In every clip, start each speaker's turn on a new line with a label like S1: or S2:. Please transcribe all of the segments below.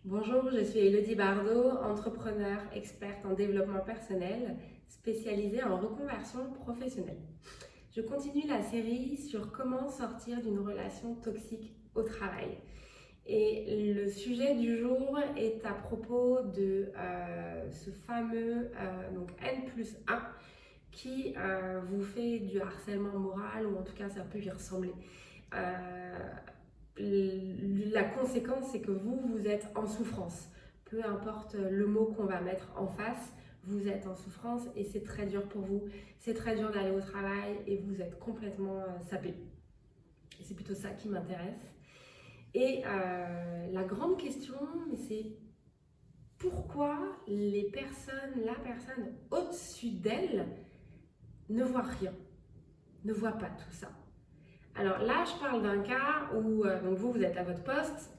S1: Bonjour, je suis Elodie Bardot, entrepreneur, experte en développement personnel, spécialisée en reconversion professionnelle. Je continue la série sur comment sortir d'une relation toxique au travail. Et le sujet du jour est à propos de ce fameux donc N+1 qui vous fait du harcèlement moral, ou en tout cas ça peut y ressembler. Euh, la conséquence, c'est que vous êtes en souffrance. Peu importe le mot qu'on va mettre en face, vous êtes en souffrance et c'est très dur pour vous. C'est très dur d'aller au travail et vous êtes complètement sapé. Et c'est plutôt ça qui m'intéresse. Et la grande question, c'est pourquoi la personne au-dessus d'elle ne voit rien, ne voit pas tout ça. Alors là, je parle d'un cas où donc vous êtes à votre poste,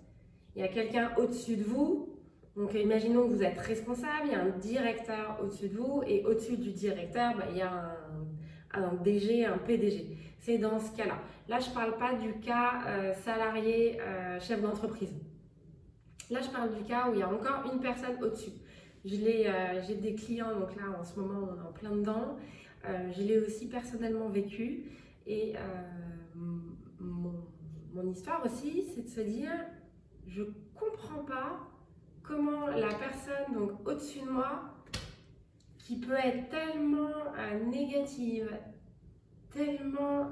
S1: il y a quelqu'un au-dessus de vous. Donc imaginons que vous êtes responsable, il y a un directeur au-dessus de vous et au-dessus du directeur, il y a un DG, un PDG. C'est dans ce cas-là. Là, je ne parle pas du cas salarié, chef d'entreprise. Là, je parle du cas où il y a encore une personne au-dessus. J'ai des clients, donc là, en ce moment, on est en plein dedans. Je l'ai aussi personnellement vécu. Et mon, mon histoire aussi, c'est de se dire, je comprends pas comment la personne donc au-dessus de moi, qui peut être tellement négative, tellement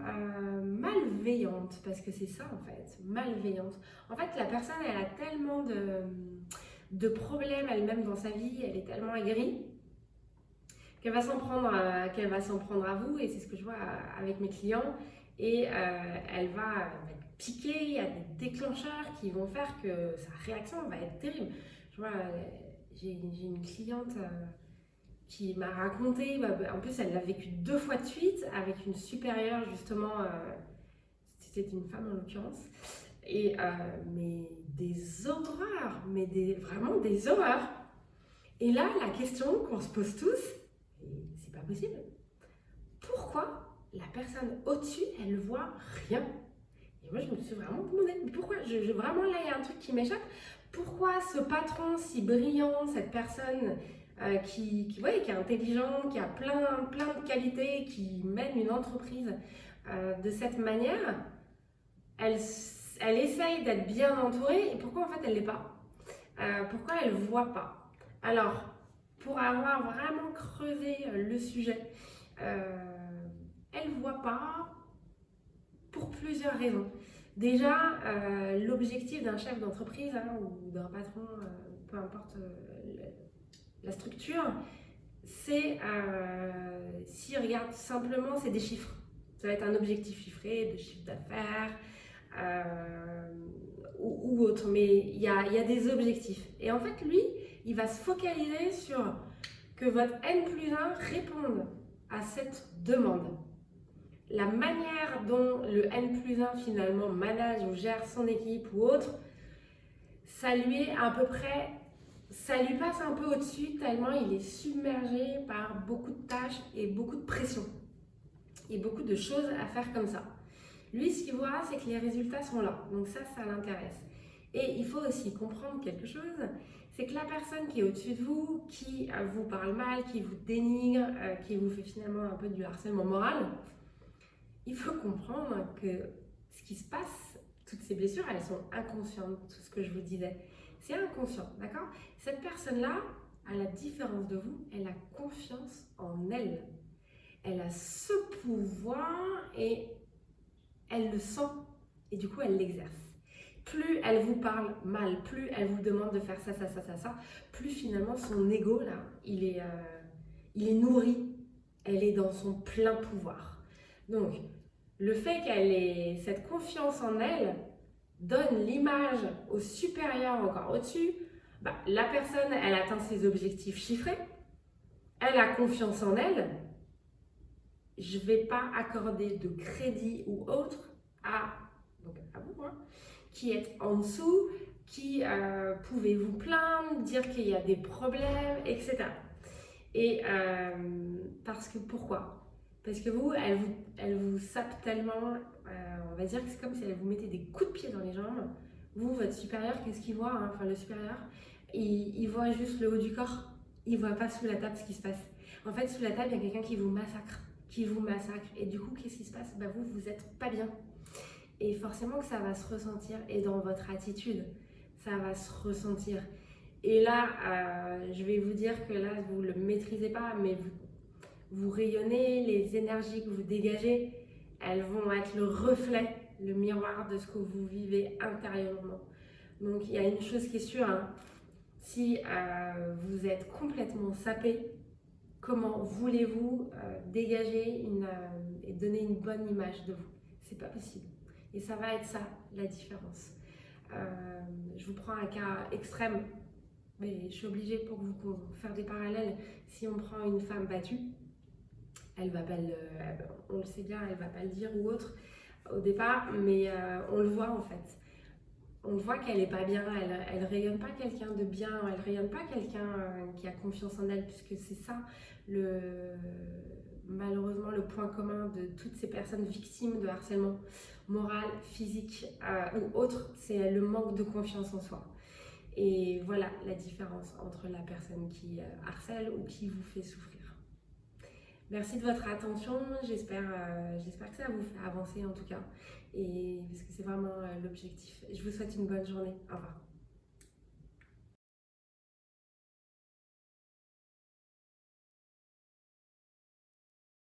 S1: malveillante, parce que c'est ça en fait, malveillante. En fait, la personne, elle a tellement de problèmes elle-même dans sa vie, elle est tellement aigrie qu'elle va s'en prendre, à vous, et c'est ce que je vois avec mes clients. Et elle va piquer, il y a des déclencheurs qui vont faire que sa réaction va être terrible. Je vois, j'ai une cliente qui m'a raconté, en plus elle l'a vécu 2 fois de suite avec une supérieure justement, c'était une femme en l'occurrence, et mais des horreurs, vraiment des horreurs. Et là, la question qu'on se pose tous, et c'est pas possible, pourquoi la personne au-dessus, elle ne voit rien? Et moi, je me suis vraiment demandé, mais pourquoi vraiment, là, il y a un truc qui m'échappe. Pourquoi ce patron si brillant, cette personne ouais, qui est intelligent, qui a plein de qualités, qui mène une entreprise de cette manière, elle, elle essaye d'être bien entourée, et pourquoi en fait elle l'est pas? Pourquoi elle ne voit pas? Alors, pour avoir vraiment creusé le sujet, elle ne voit pas pour plusieurs raisons. Déjà, l'objectif d'un chef d'entreprise ou d'un patron, peu importe la structure, c'est, s'il regarde simplement, c'est des chiffres. Ça va être un objectif chiffré de chiffre d'affaires ou autre, mais il y a des objectifs. Et en fait, lui, il va se focaliser sur que votre N+1 réponde à cette demande. La manière dont le N+1 finalement manage ou gère son équipe ou autre, ça lui est à peu près, ça lui passe un peu au-dessus tellement il est submergé par beaucoup de tâches et beaucoup de pression et beaucoup de choses à faire comme ça. Lui, ce qu'il voit, c'est que les résultats sont là, donc ça l'intéresse. Et il faut aussi comprendre quelque chose, c'est que la personne qui est au-dessus de vous, qui vous parle mal, qui vous dénigre, qui vous fait finalement un peu du harcèlement moral, il faut comprendre que ce qui se passe, toutes ces blessures, elles sont inconscientes, tout ce que je vous disais. C'est inconscient, d'accord? Cette personne-là, à la différence de vous, elle a confiance en elle. Elle a ce pouvoir et elle le sent et du coup, elle l'exerce. Plus elle vous parle mal, plus elle vous demande de faire ça, plus finalement son ego, là, il est nourri. Elle est dans son plein pouvoir. Donc, le fait qu'elle ait cette confiance en elle donne l'image au supérieur encore au-dessus. La personne, elle atteint ses objectifs chiffrés, elle a confiance en elle. Je ne vais pas accorder de crédit ou autre à vous, hein, qui êtes en dessous, qui pouvez vous plaindre, dire qu'il y a des problèmes, etc. Et parce que pourquoi? Parce que vous, elle vous sape tellement, on va dire que c'est comme si elle vous mettait des coups de pied dans les jambes. Vous, votre supérieur, qu'est-ce qu'il voit, hein? Enfin, le supérieur, il voit juste le haut du corps. Il voit pas sous la table ce qui se passe. En fait, sous la table, il y a quelqu'un qui vous massacre. Qui vous massacre. Et du coup, qu'est-ce qui se passe? Bah, vous êtes pas bien. Et forcément que ça va se ressentir. Et dans votre attitude, ça va se ressentir. Et là, je vais vous dire que là, vous ne le maîtrisez pas, mais vous rayonnez, les énergies que vous dégagez, elles vont être le reflet, le miroir de ce que vous vivez intérieurement. Donc il y a une chose qui est sûre, hein, si vous êtes complètement sapé, comment voulez-vous dégager et donner une bonne image de vous? C'est pas possible. Et ça va être ça, la différence. Je vous prends un cas extrême, mais je suis obligée pour vous faire des parallèles. Si on prend une femme battue, elle va pas on le sait bien, elle va pas le dire ou autre au départ, mais on le voit en fait. On voit qu'elle n'est pas bien, elle rayonne pas quelqu'un de bien, elle rayonne pas quelqu'un qui a confiance en elle, puisque c'est ça malheureusement le point commun de toutes ces personnes victimes de harcèlement moral, physique ou autre, c'est le manque de confiance en soi. Et voilà la différence entre la personne qui harcèle ou qui vous fait souffrir. Merci de votre attention, j'espère que ça vous fait avancer en tout cas, et parce que c'est vraiment l'objectif. Je vous souhaite une bonne journée, au revoir.